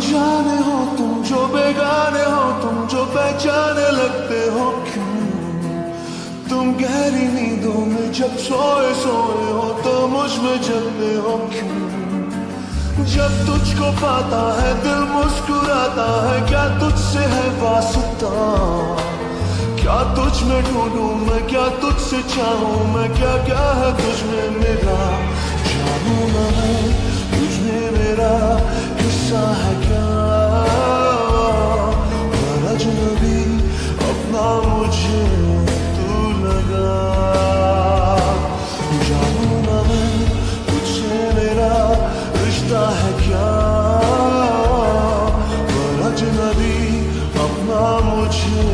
अनजाने हो तुम जो बेगाने हो तुम जो पहचाने लगते हो क्यों तुम गहरी नींदों में जब सोए सोए हो तो मुझ में जगते हो क्यों जब तुझको पाता है दिल मुस्कुराता है क्या तुझसे है वास्ता क्या तुझ में ढूंढूं मैं क्या तुझसे चाहूं मैं क्या क्या है तुझ में मेरा जानूं ना मैं तुझ में मेरा हिस्सा है क्या पर अजनबी अपना मुझे तू लगा जानूं ना मैं तुझसे मेरा रिश्ता है क्या पर अजनबी अपना मुझे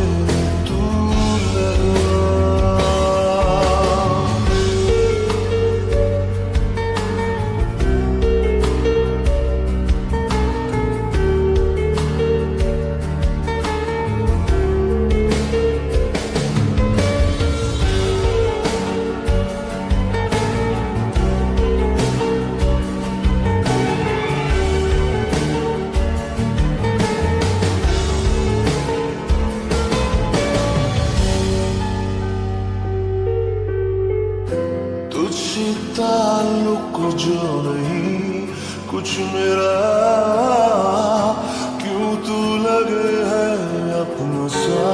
ताल्लुक जो नहीं कुछ मेरा क्यों तू लगे है अपनों सा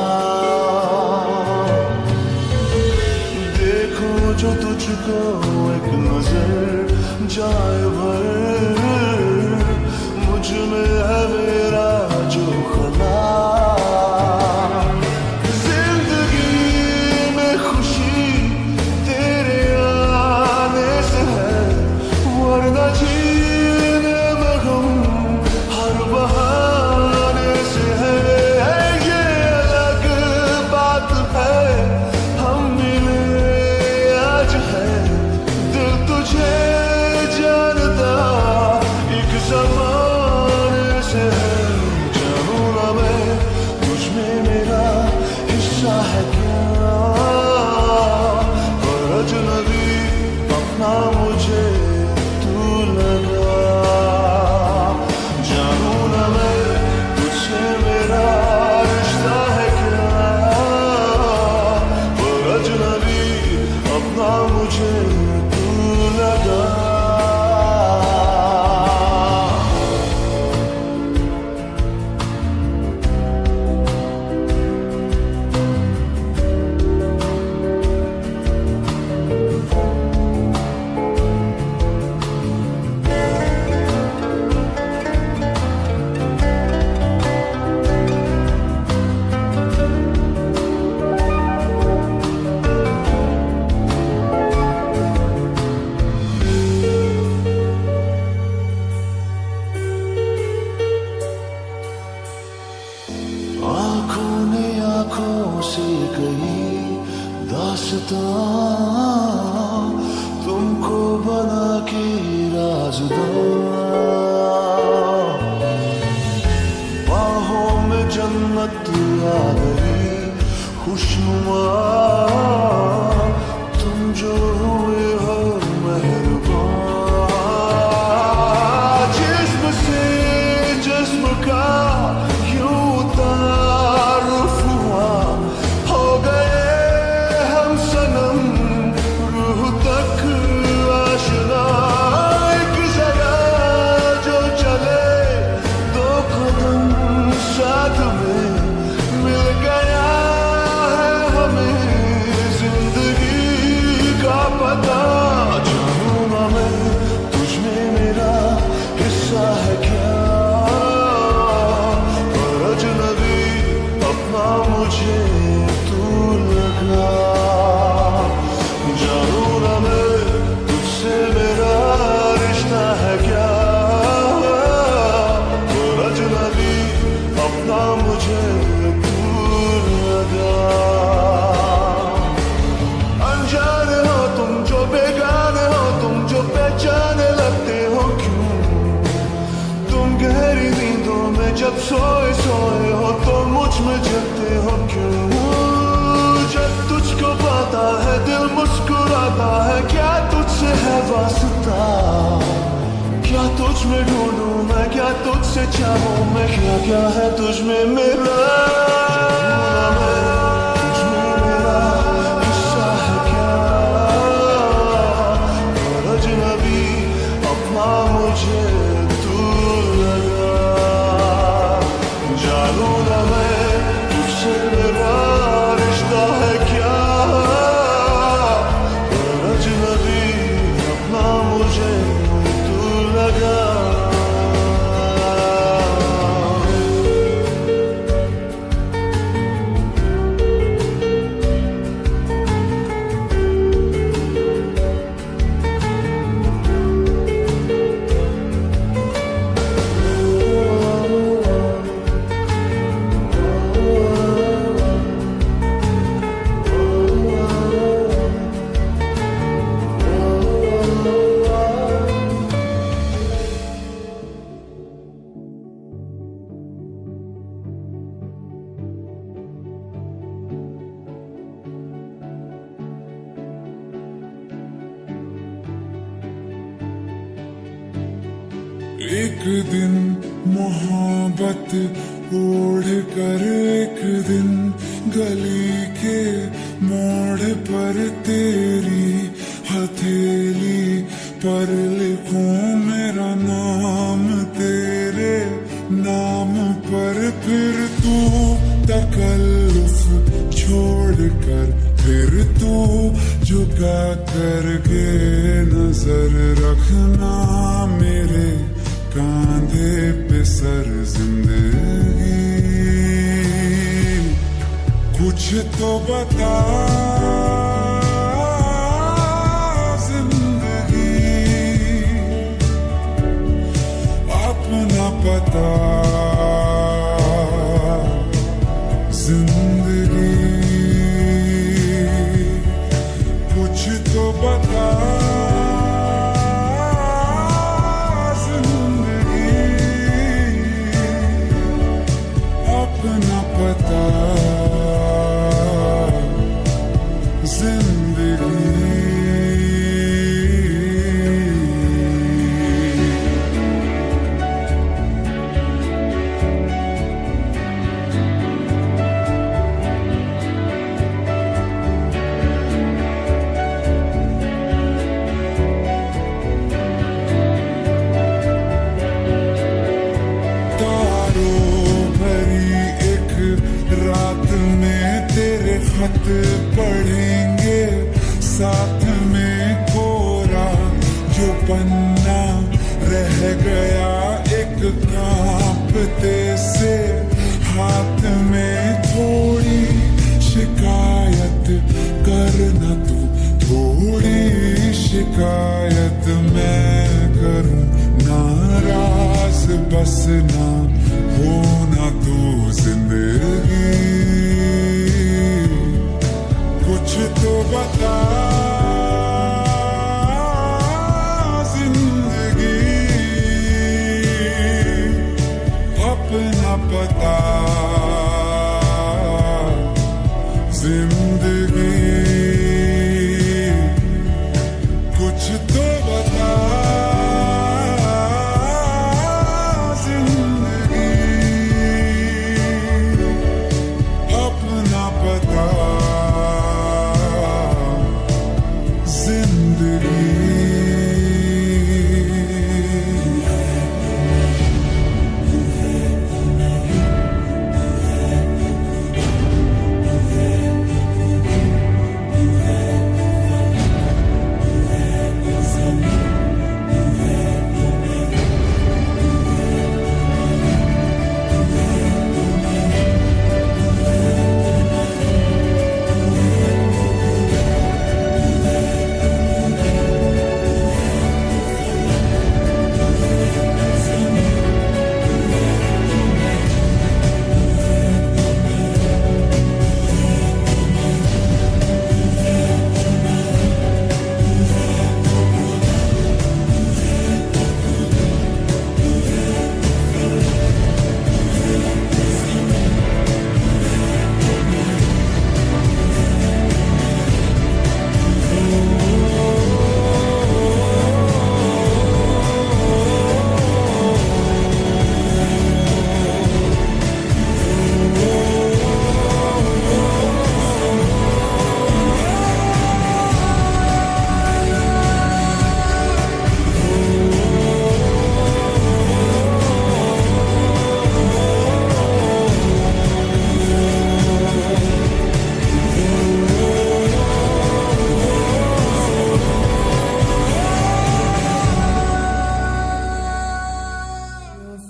देखो जो तुझको एक नजर जाए भर मुझ में है मेरा जो खला से कही दास्तां तुमको बना के राज़दां बाहों में जन्नत आ गई खुशनुमा तुम जो हुए हो मेहरबान जिस्म से जिस्म का यूं तारुफ हुआ हो गए हम सनम रूह तक आशना एक जगह जो चले दो कदम साथ में मिल गया है हमें जिंदगी का पता जानूं ना मैं तुझ में मेरा हिस्सा है क्या और अजनबी अपना मुझे तू लगा जानूं ना मैं तुझसे मेरा रिश्ता है क्या और अजनबी अपना मुझे तू लगा अनजाने हो तुम जो बेगाने हो तुम जो पहचाने लगते हो क्यों तुम गहरी नींदों में जब सोए सोए हो तो मुझ में जगते हो क्यों जब तुझको पाता है दिल मुस्कुराता है क्या तुझसे है वास्ता क्या तुझ में ढूंढूं मैं, क्या तुझसे चाहूं मैं, क्या क्या है तुझ में मेरा, तुझ में मेरा हिस्सा है क्या, और अजनबी अपना मुझे तू लगा, जानू ना मैं तुझसे मेरा रिश्ता है क्या, और अजनबी अपना मुझे तू लगा। एक दिन मोहब्बत ओढ़ कर, एक दिन गली के मोड़ पर तेरी हथेली पर लिखूं मेरा नाम तेरे नाम पर, फिर तू तकल्लुफ छोड़ कर, फिर तू झुका करके नजर रखना मेरे कांधे पे सर, जिंदगी कुछ तो बता, जिंदगी अपना पता, जिंदगी कुछ तो बता, अपना पता, जिंदगी। रात में तेरे खत पढ़ेंगे, साथ में कोरा जो पन्ना रह गया एक कांपते से हाथ में, थोड़ी शिकायत करना तू, थोड़ी शिकायत मैं करूं, नाराज बस ना होना तू, जिंदगी कुछ तो बता, जिंदगी अपना पता, जिंदगी कुछ तो बता, अपना पता, जिंदगी।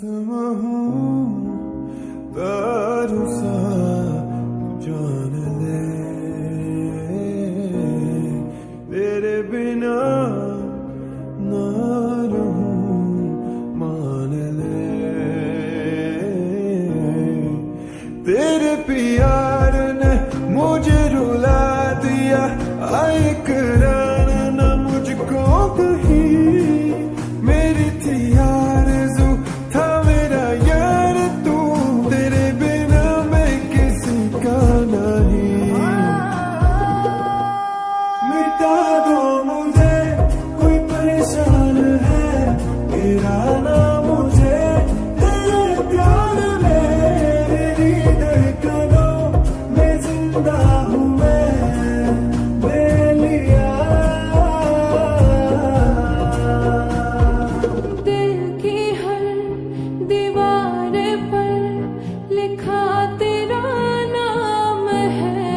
हूँ तारों सा जान ले, तेरे बिना ना रहूं मान ले, तेरे प्यार ने मुझे रुला दिया, आए करार ना मुझको कहीं, मेरी थी आरज़ू था मेरा यार तू, तेरे बिना मैं किसी का नहीं। मिटा दो मुझे कोई परेशान है, तेरा ना मुझे तेरे प्यार में, तेरी धड़कनों में जिंदा हूँ मैं, बेलिया। दिल की हर दीवार पर लिखा तेरा नाम है,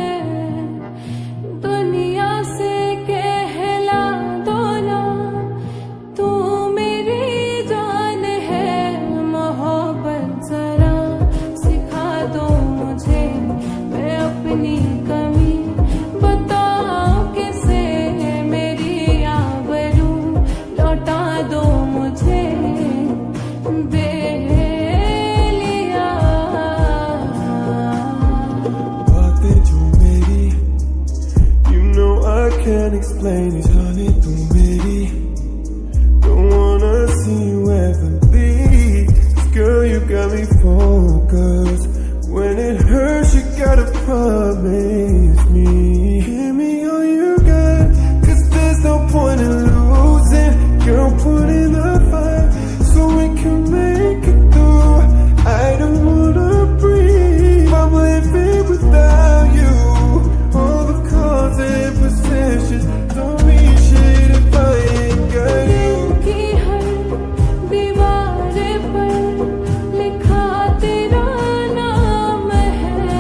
दुनिया से कहला दो ना तू मेरी जान है, मोहब्बत जरा सिखा दो मुझे, मैं अपनी कमी बताऊं किसे, मेरी आबरू लौटा दो मुझे बेलिया। बातें जो मेरी you know I can't explain it, जाने तू मेरी, don't wanna see you ever leave, 'cause girl you got me focused, when it hurts you gotta promise me, give me all you got, 'cause there's no point in losing, girl put in the fight so we can make it through, I don't wanna breathe, I'm living without you, all the cars and possessions don't mean shit if I ain't got you. दिल की हर दीवार पर लिखा तेरा नाम है,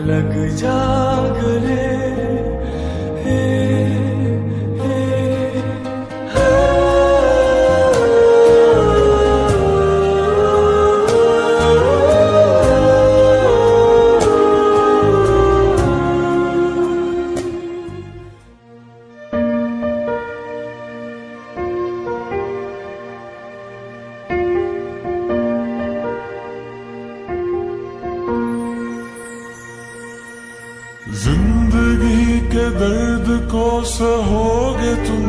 लग जा गले जिंदगी के दर्द को सहोगे तुम,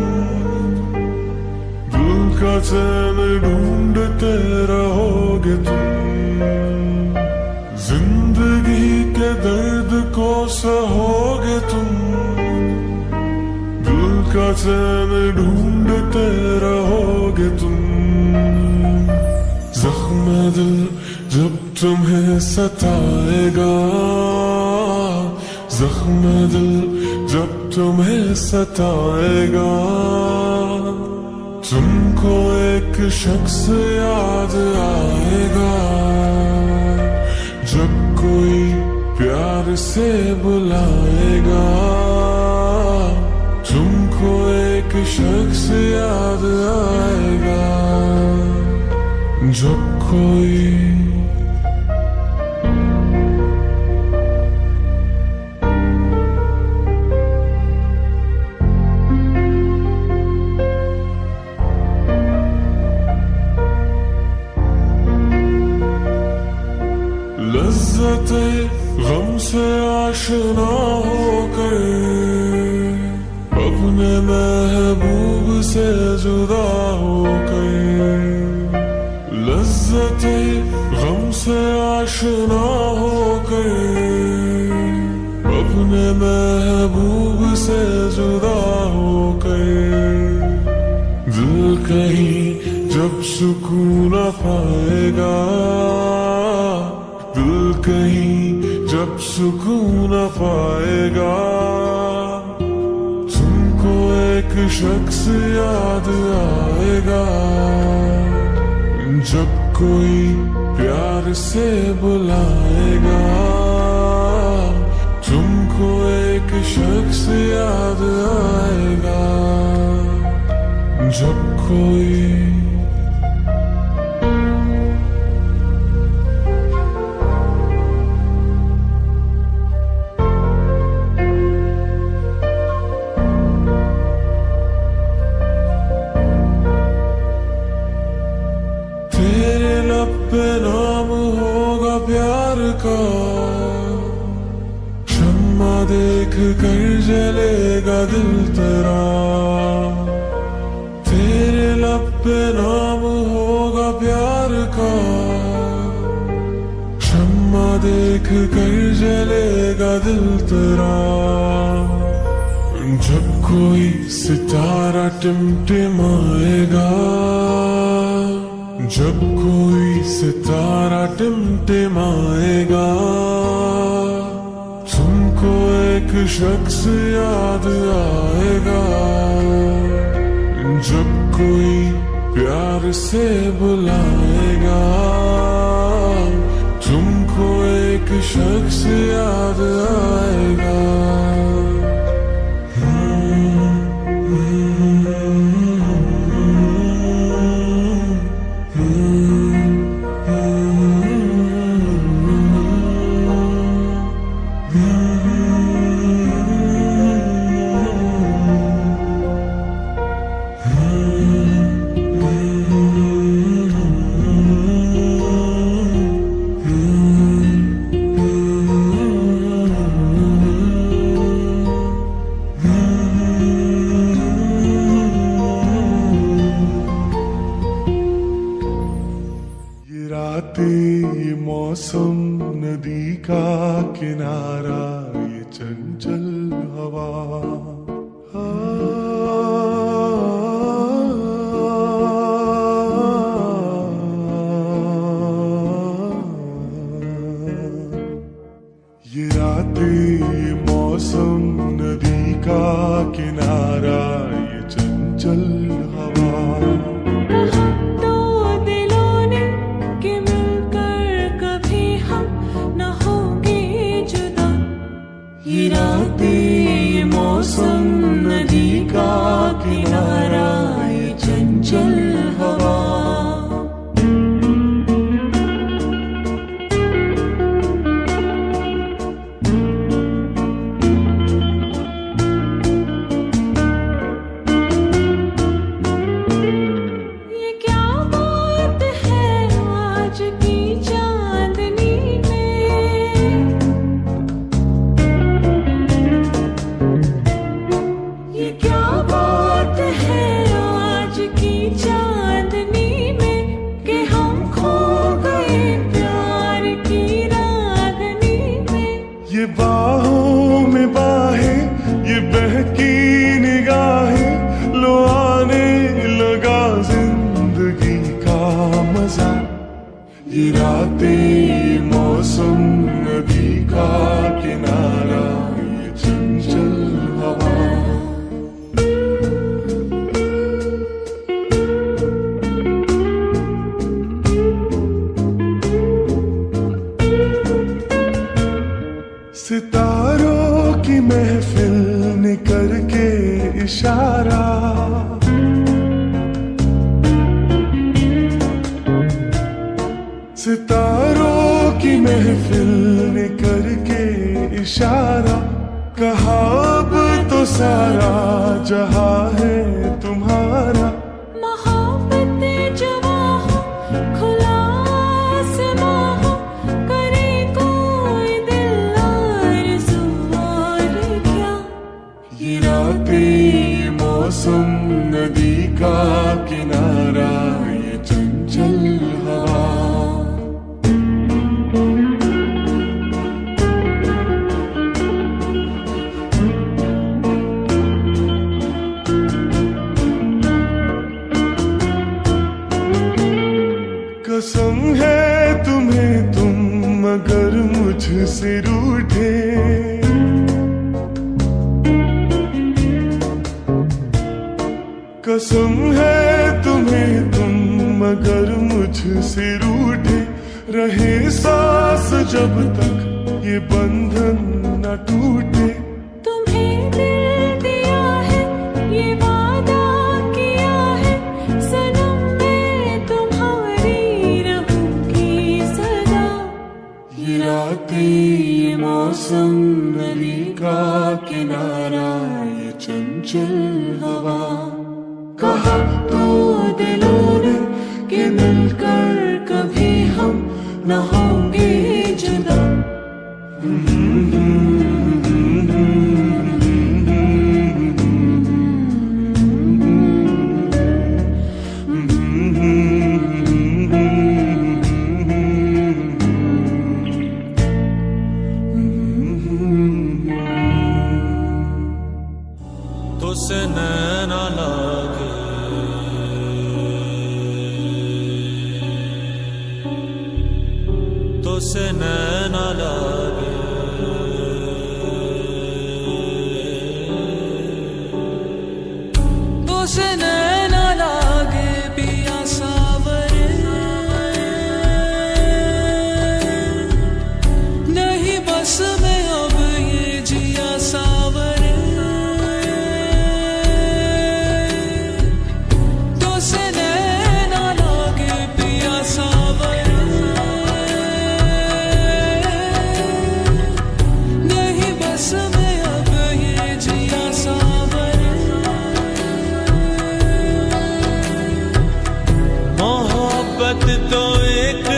दिल का चैन ढूंढते रहोगे तुम। जिंदगी के दर्द को सहोगे तुम, दिल का चैन ढूंढते रहोगे तुम। जख्म दिल जब तुम्हें सताएगा, जख्म दिल जब तुम्हें सताएगा, तुमको एक शख्स याद आएगा। जब कोई प्यार से बुलाएगा, तुमको एक शख्स याद आएगा। जब कोई लज़्ज़ते गम से आशना होकर, अपने महबूब से जुदा होकर। लज़्ज़ते गम से आशना होकर, अपने महबूब से जुदा होकर। दिल कहीं जब सुकून न पाएगा, दिल कहीं जब सुकून न पाएगा, तुमको एक शख्स याद आएगा। जब कोई प्यार से बुलाएगा, तुमको एक शख्स याद आएगा। जब कोई तेरे लब पे नाम होगा प्यार का, शम्मा देख कर जलेगा दिल तेरा। तेरे लब पे नाम होगा प्यार का, शम्मा देख कर जलेगा दिल तेरा। जब कोई सितारा टिमटिमाएगा, जब कोई सितारा टिमटिमाएगा, तुमको एक शख्स याद आएगा। जब कोई प्यार से बुलाएगा, तुमको एक शख्स याद आएगा। ये मौसम नदी का किनारा, ये चंचल हवा, ये रातें ये मौसम नदी का किनारा, ये चंचल हवा। ये बाहों में बाहें, ये बहकी निगाहें, लो आने लगा जिंदगी का मजा। ये रातें, ये मौसम, नदी का किनारा, ये चंचल हवा। सितारों की महफिल ने करके इशारा, सितारों की महफिल ने करके इशारा, कहा अब तो सारा जहां है तुम्हारा। मोहब्बतें जवां हो, खुला आसमां हो, करे कोई दिल आरज़ू और क्या। ये रातें, ये मौसम, नदी का किनारा, ये चंचल हवा। कसम है तुम्हें तुम मगर मुझसे रूठे, कसम है तुम्हें तुम मगर मुझसे रूठे। रहे सांस जब तक ये बंधन न टूटे। तुम्हें दिल दिया है, ये वादा किया है, सनम मैं तुम्हारी रहूंगी सदा। ये रातें, ये मौसम, नदी का किनारा, ये चंचल हवा। कहा तो दिलों ने कि मिलकर कभी हम न होंगे जुदा। तो से नैना लागे, तो से नैना लागे, तो से नैना लागे पिया सावरे। नहीं बस में अब ये जिया सावरे। तो से नैना लागे पिया सावरे। नहीं बस में अब ये जिया सावरे। मोहब्बत तो एक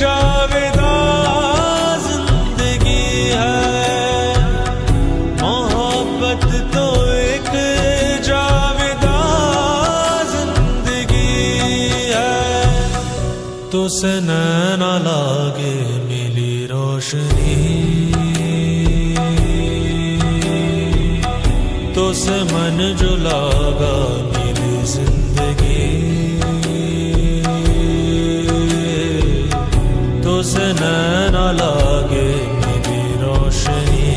जावेदा जिंदगी है। मोहब्बत तो एक जावेदा जिंदगी है। तो से नैना लागे मिली रोशनी, तो से मन जो लागा मिली जिंदगी। तो से नैना लागे मिली रोशनी,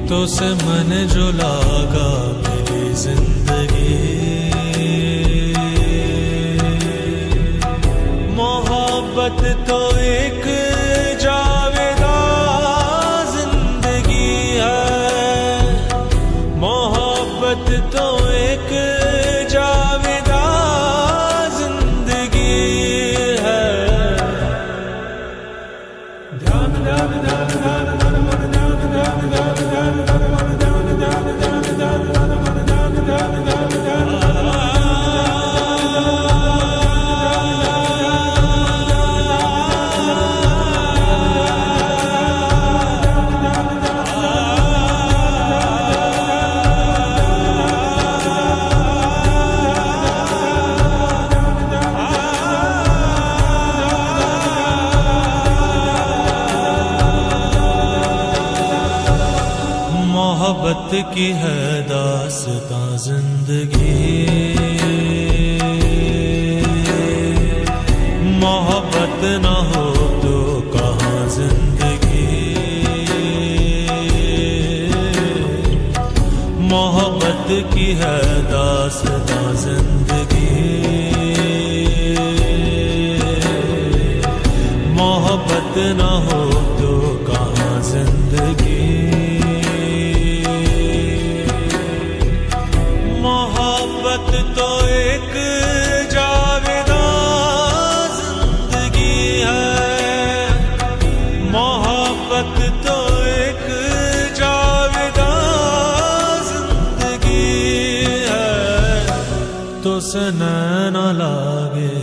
तो से मन जो लागा मिली जिंदगी। मोहब्बत तो एक जावेदा जिंदगी है। मोहब्बत तो एक जावेदा जिंदगी है। ध्यान ध्यान ध्यान ध्यान ध्यान ध्यान ध्यान ध्यान मोहब्बत की है दास्तां जिंदगी, मोहब्बत न हो तो कहाँ जिंदगी। मोहब्बत की है दास्तां जिंदगी, मोहब्बत न हो तो कहाँ जिंदगी। मोहब्बत तो एक जावेदा जिंदगी है, मोहब्बत तो एक जावेदा जिंदगी है, तो सनैना लागे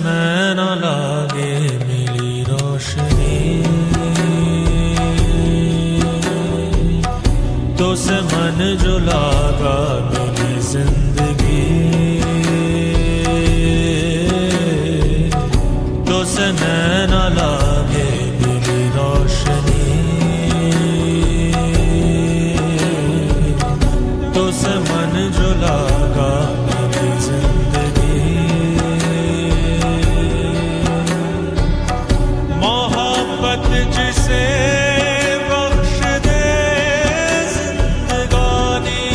नैना लागे मिली रोशनी, तो से मन जो लागा मिली जिंदगी, तो से नैना लागे मिली रोशनी, तो से मन जो लागा मिली जिंदगी। मोहब्बत जिसे बख्श दे जिंदगानी,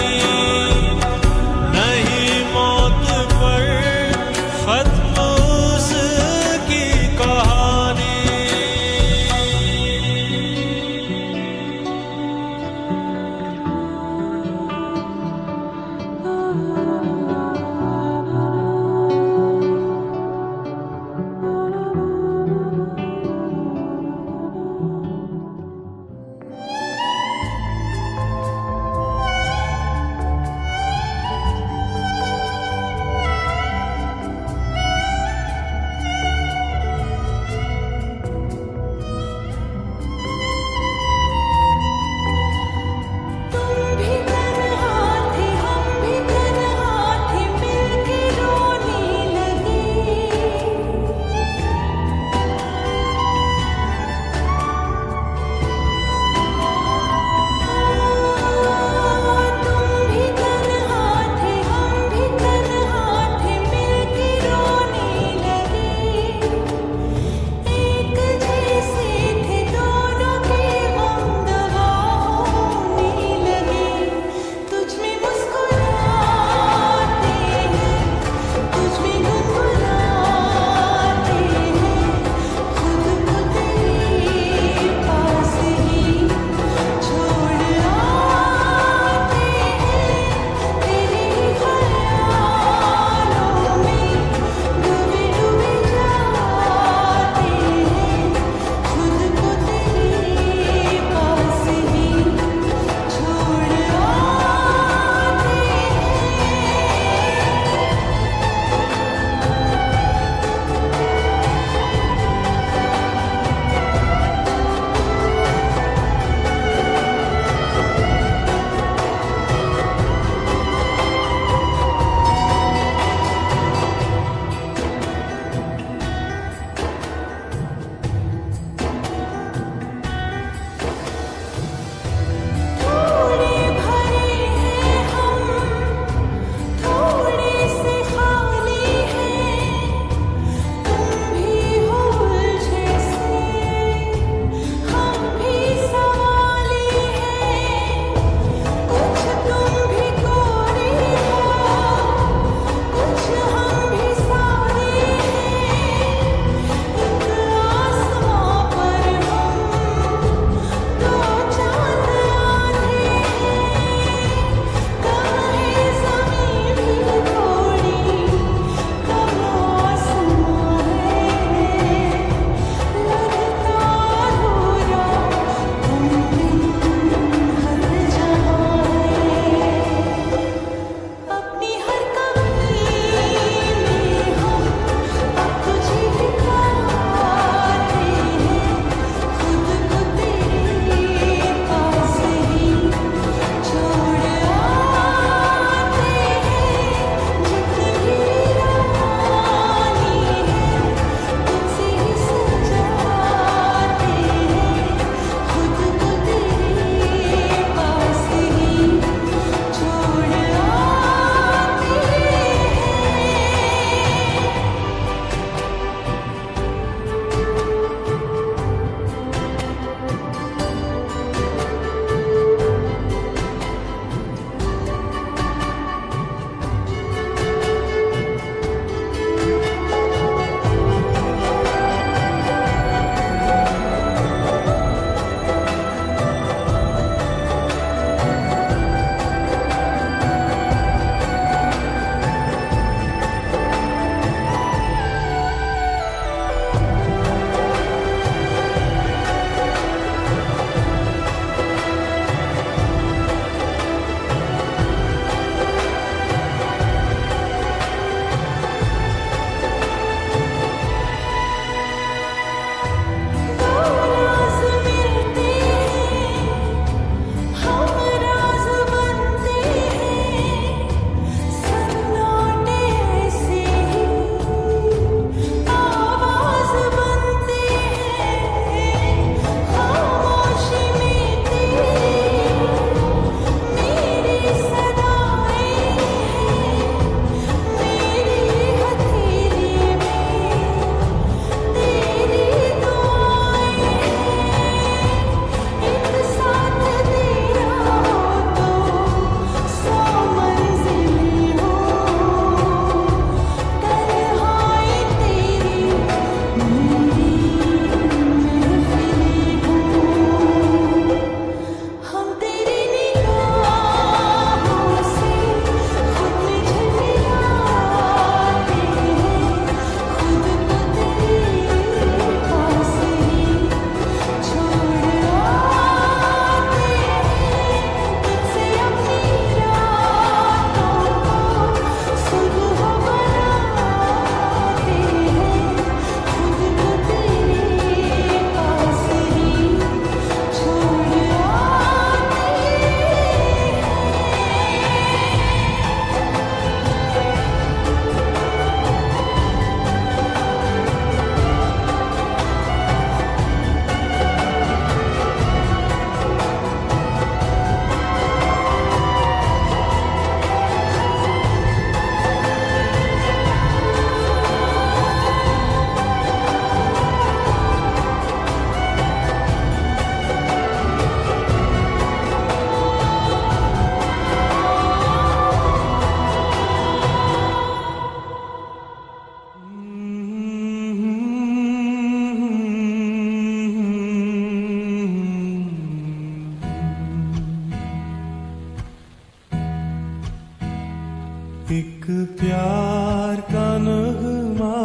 प्यार का नगमा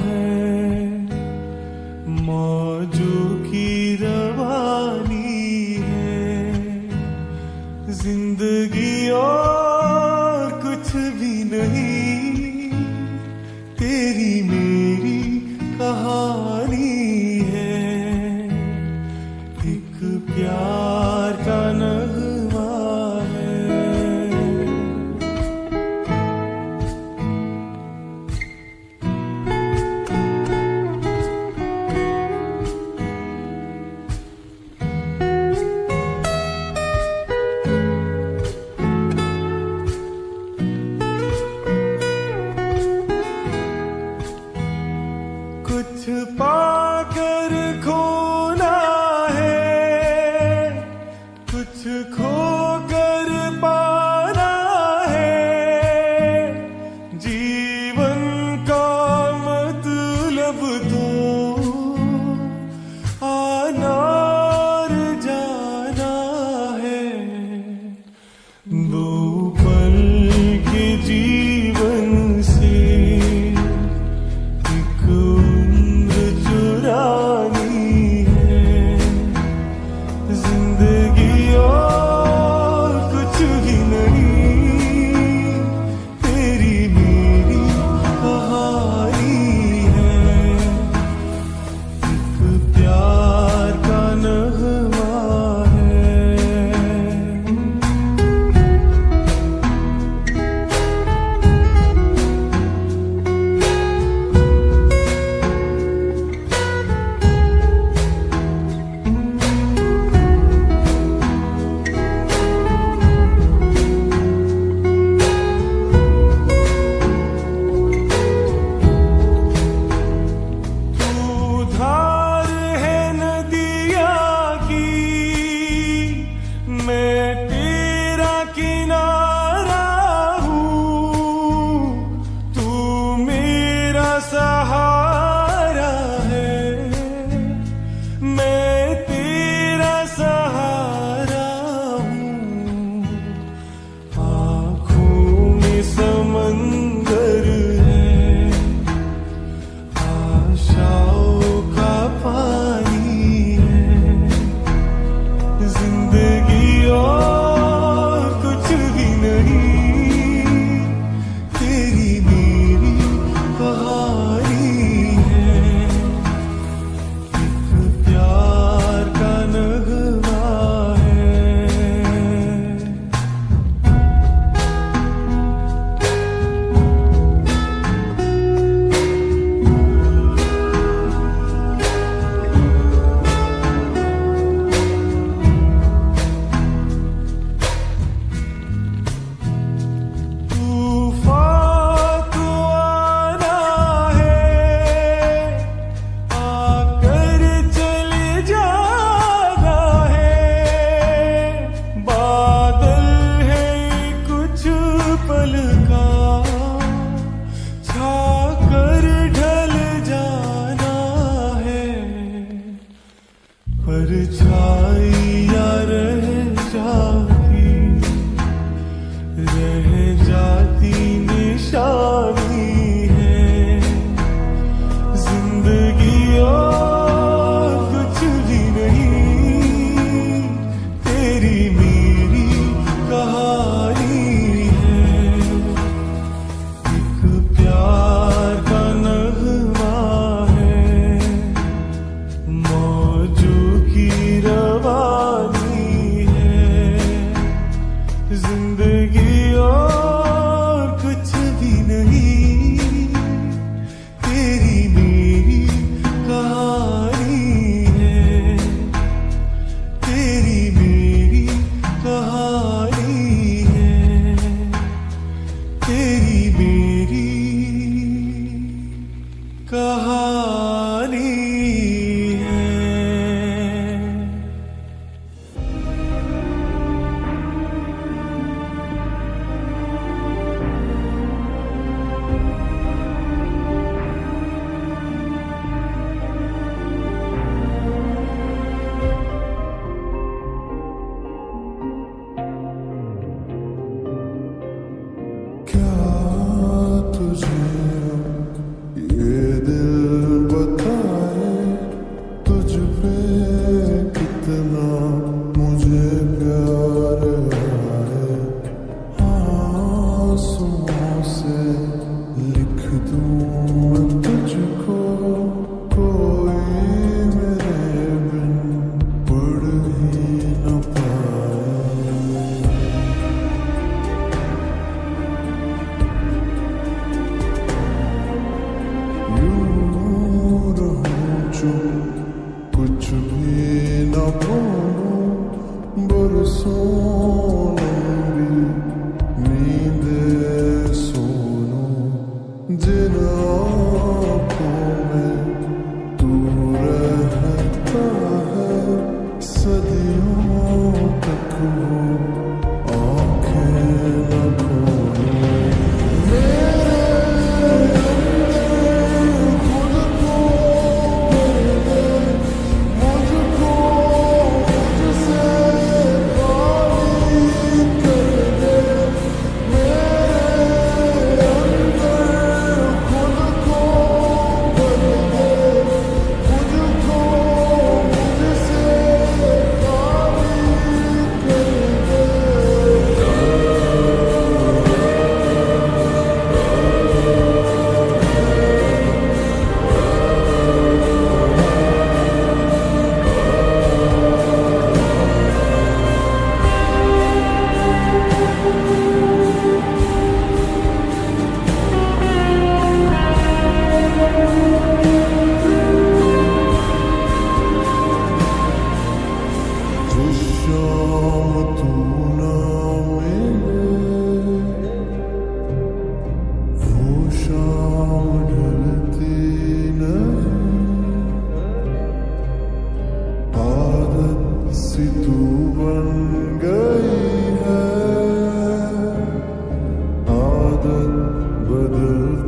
है, मौजों की रवानी है, जिंदगी और कुछ भी नहीं, तेरी मेरी कहानी है, एक प्यार का नगमा है। कुछ पाकर खोना है, कुछ खोकर पाना है, जीवन का मतलब तो आना और जाना है, दो पल के जीवन से एक उम्र चुरानी है, जिंदगी और कुछ भी नहीं, तेरी मेरी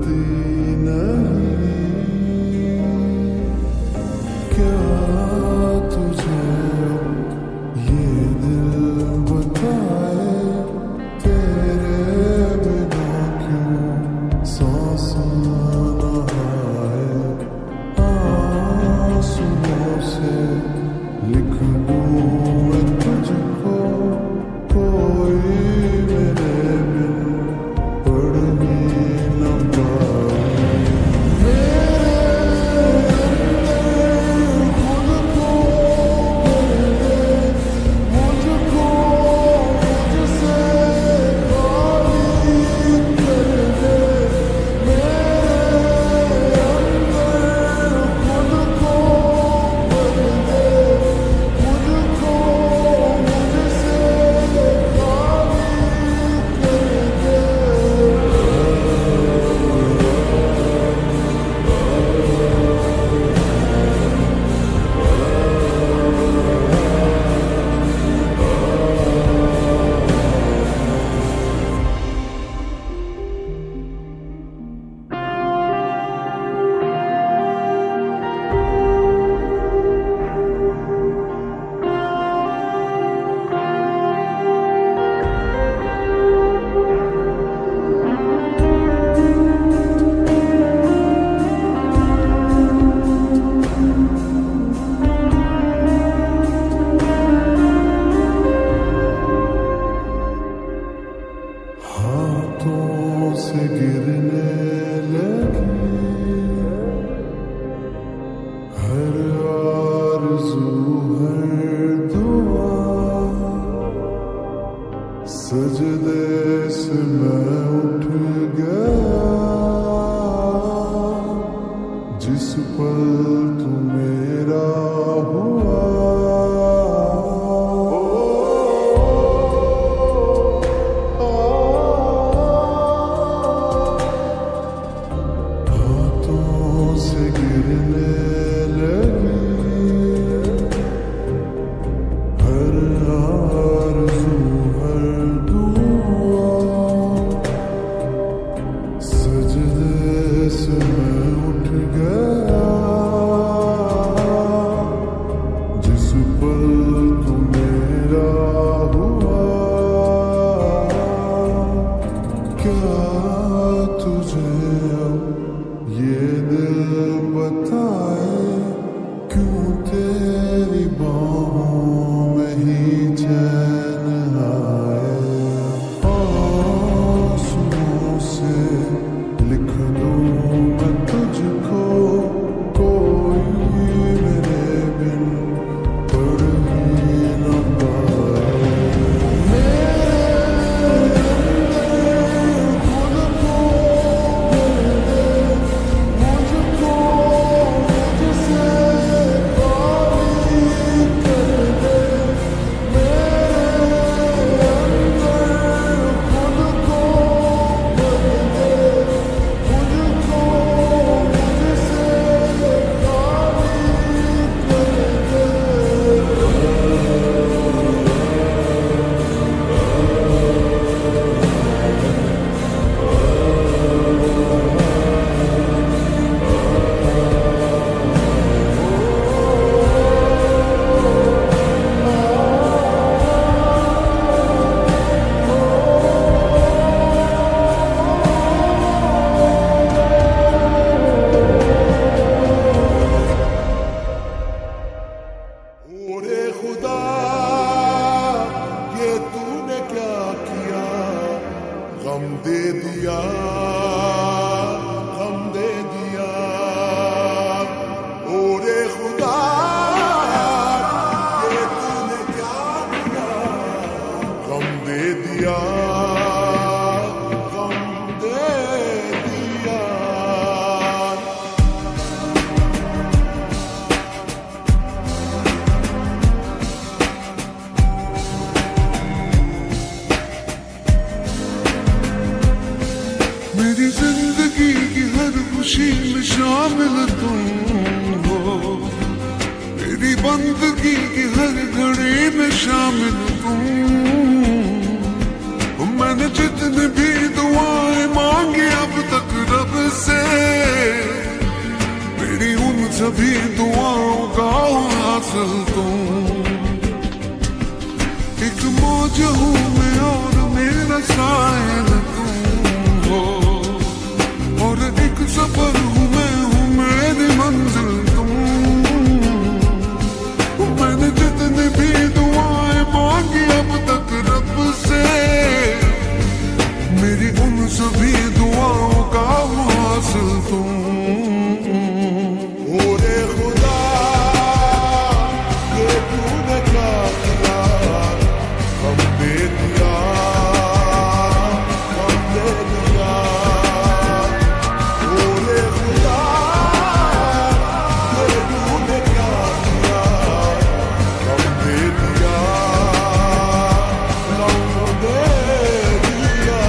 करती नहीं। क्या तुझे ये दिल बताए, तेरे बिना क्यों सांस न आए। आंसुओं से लिख दूं मैं तुझको, कोई मेरे बिन पढ़ ही न पाए। हाथों से गिरने लगी हर आरज़ू हर दुआ, सजदे से मैं उठ गया जिस पल तू मेरा हुआ। से गिरने लगी हर आरज़ू हर दुआ, सजदे से मैं उठ गया जिस पल तू मेरा हुआ। क्या तुझे ये दिल बताए, क्यों तेरी बाहों में ही चैन आए। आंसुओं से लिख दूं मैं तुझको, कोई मेरे बिन पढ़ ही न पाए। ओरे खुदा ये तूने क्या किया, गम दे दिया, गम दे दिया। ओरे खुदा ये तूने क्या किया, गम दे दिया, गम दे दिया। मेरी जिंदगी की हर खुशी में शामिल तुम हो, मेरी बंदगी की हर घड़ी में शामिल तुम। मैंने जितने भी दुआएं मांगी अब तक रब सभी दुआओं का हासिल तुम। एक मौज हूँ मैं और मेरा साहिल तुम हो, और एक सफर हूँ मैं, हूँ मेरी मंजिल तुम। मैंने जितनी भी दुआएं मांगी अब तक रब से, मेरी उन सभी दुआओं का हासिल तुम। ओरे खुदा ये तूने क्या किया, हम दे दिया, हम दे दिया। ओरे खुदा ये तूने क्या किया, हम दे दिया, हम दे दिया।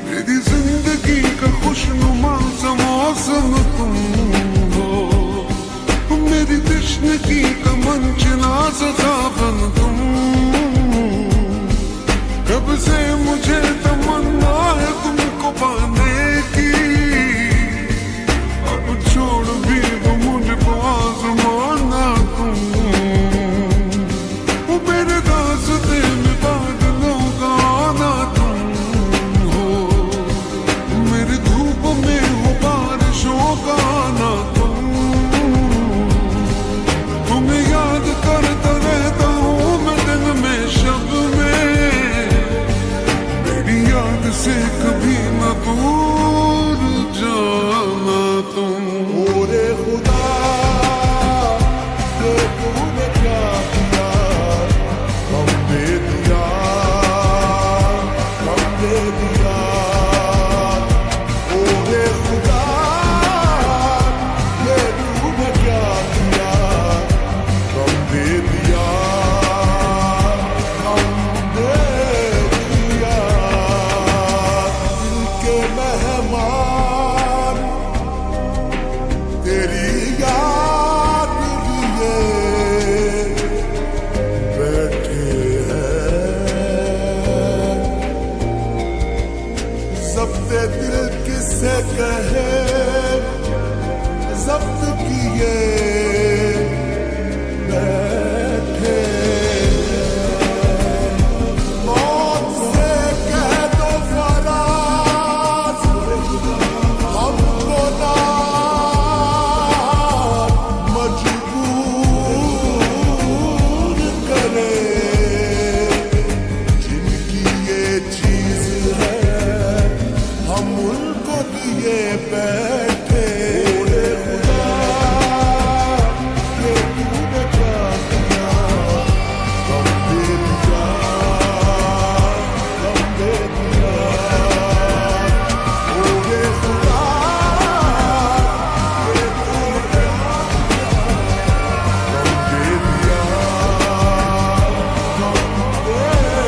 मेरी जिंदगी का खुशनुमा सा मौसम तुम हो, मेरी तश्नगी का मंचला सा सावन तुम। कब से मुझे तमन्ना है तुमको पाने की, अब छोड़ भी दो मुझको आज़माना तुम। वो मेरे रास्ते में बादलों का आना तुम हो, मेरी धूप में हो बारिशों का आना तुम। तुम्हें याद करता रहता हूँ मैं दिन में शब में, मेरी याद से कभी न दूर जाना तुम। ओरे खुदा ये तूने क्या किया, हम दे दिया, हम दे दिया। ओरे खुदा ये तूने क्या किया, हम दे दिया, हम दे दिया। दिल के मेहमान तेरी याद लिए बैठे हैं, ज़ब्त दिल किसे कहे, ज़ब्त किए बैठे हैं। मौत से कह दो फराज, हमको ना मजबूर करे, जिनकी ये चीज है हम उनको दिए बैठे। ओरे खुदा ये तूने क्या किया, हम दे दिया, हम दे दिया। ओरे खुदा ये तूने क्या किया, हम दे दिया, हम दे दिया।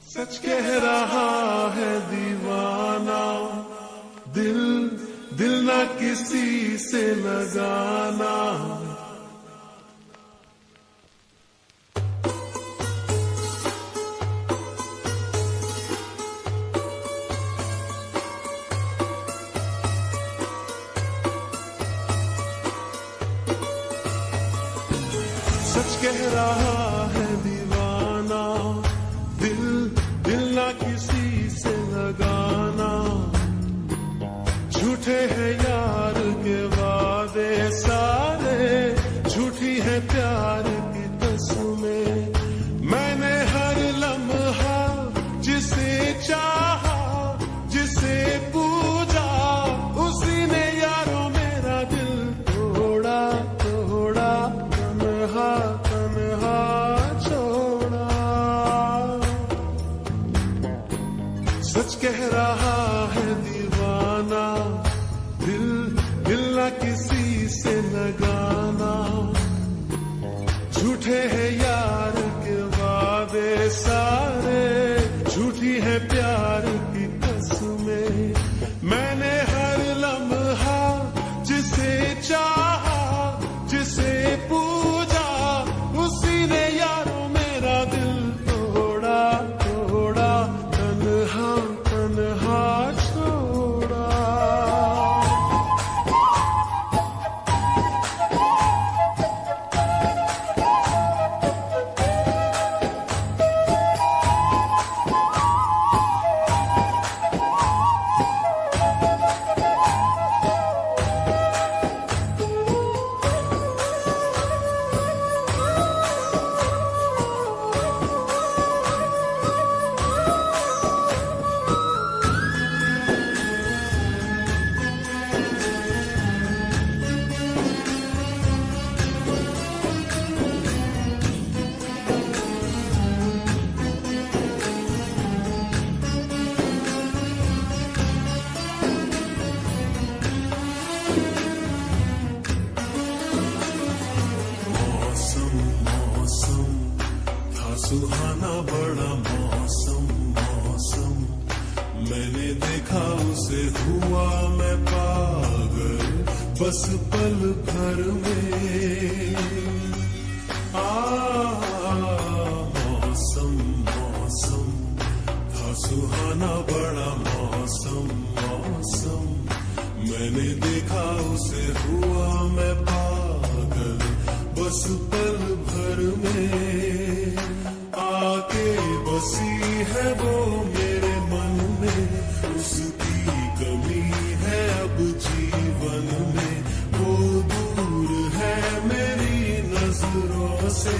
सच कह रहा है दीवाना, दिल दिल ना किसी से लगाना। सच कह रहा है दीवाना, दिल दिल ना किसी से लगाना। झूठे हैं यार के वादे सारे, झूठी है प्यार की कसमें। मैंने हर लम्हा जिसे चाहा, जिसे पूजा, उसी ने यारों मेरा दिल तोड़ा तोड़ा, तन्हा तन्हा छोड़ा। सच कह रहा है दीवाना, दिल दिल ना किसी से लगाना। झूठे हैं यार के वादे सारे, झूठी है प्यार की कसमें। मैंने हर लम्हा जिसे चाहा, जिसे पूजा, उसी ने यारों मेरा दिल तोड़ा तोड़ा, तन्हा तन्हा छोड़ा। सुहाना बड़ा मौसम मौसम, मैंने देखा उसे हुआ मैं पागल, बस पल भर में। मौसम मौसम था सुहाना बड़ा मौसम मौसम, मैंने देखा उसे हुआ मैं पागल, बस पल भर में। आके बसी है वो मेरे मन में, उसकी कमी है अब जीवन में। वो दूर है मेरी नजरों से,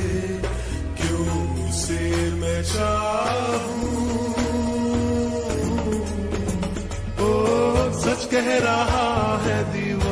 क्यों उसे मैं चाहूं। ओ सच कह रहा है दीवाना,